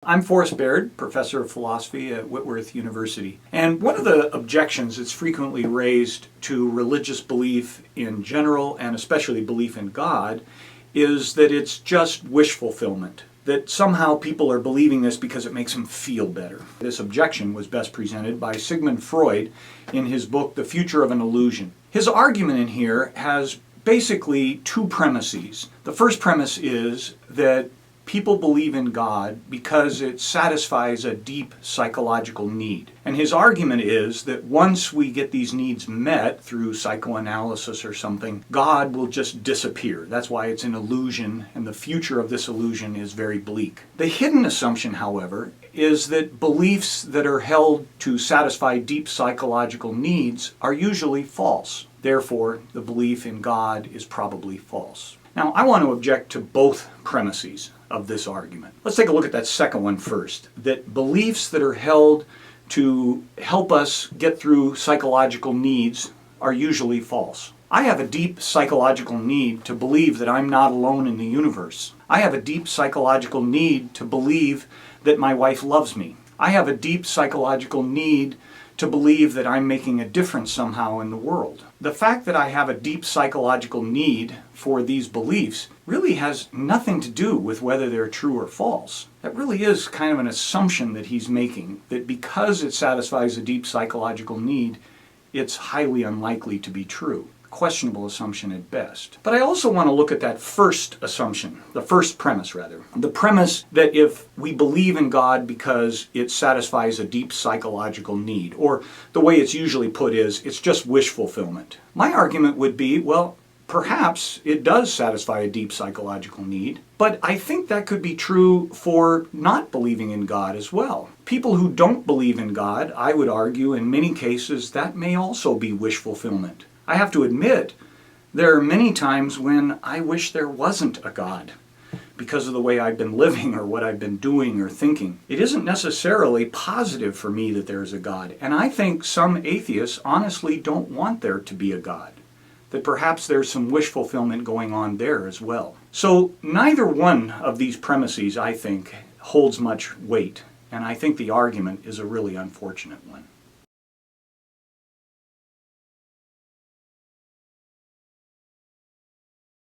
I'm Forrest Baird, professor of philosophy at Whitworth University. And one of the objections that's frequently raised to religious belief in general, and especially belief in God, is that it's just wish fulfillment. That somehow people are believing this because it makes them feel better. This objection was best presented by Sigmund Freud in his book, The Future of an Illusion. His argument in here has basically two premises. The first premise is that people believe in God because it satisfies a deep psychological need. And his argument is that once we get these needs met through psychoanalysis or something, God will just disappear. That's why it's an illusion, and the future of this illusion is very bleak. The hidden assumption, however, is that beliefs that are held to satisfy deep psychological needs are usually false. Therefore, the belief in God is probably false. Now, I want to object to both premises of this argument. Let's take a look at that second one first, that beliefs that are held to help us get through psychological needs are usually false. I have a deep psychological need to believe that I'm not alone in the universe. I have a deep psychological need to believe that my wife loves me. I have a deep psychological need to believe that I'm making a difference somehow in the world. The fact that I have a deep psychological need for these beliefs really has nothing to do with whether they're true or false. That really is kind of an assumption that he's making, that because it satisfies a deep psychological need, it's highly unlikely to be true. Questionable assumption at best. But I also want to look at that first assumption, the first premise rather. The premise that if we believe in God because it satisfies a deep psychological need, or the way it's usually put is, it's just wish fulfillment. My argument would be, well, perhaps it does satisfy a deep psychological need, but I think that could be true for not believing in God as well. People who don't believe in God, I would argue in many cases that may also be wish fulfillment. I have to admit, there are many times when I wish there wasn't a God because of the way I've been living or what I've been doing or thinking. It isn't necessarily positive for me that there's a God, and I think some atheists honestly don't want there to be a God, that perhaps there's some wish fulfillment going on there as well. So neither one of these premises, I think, holds much weight, and I think the argument is a really unfortunate one.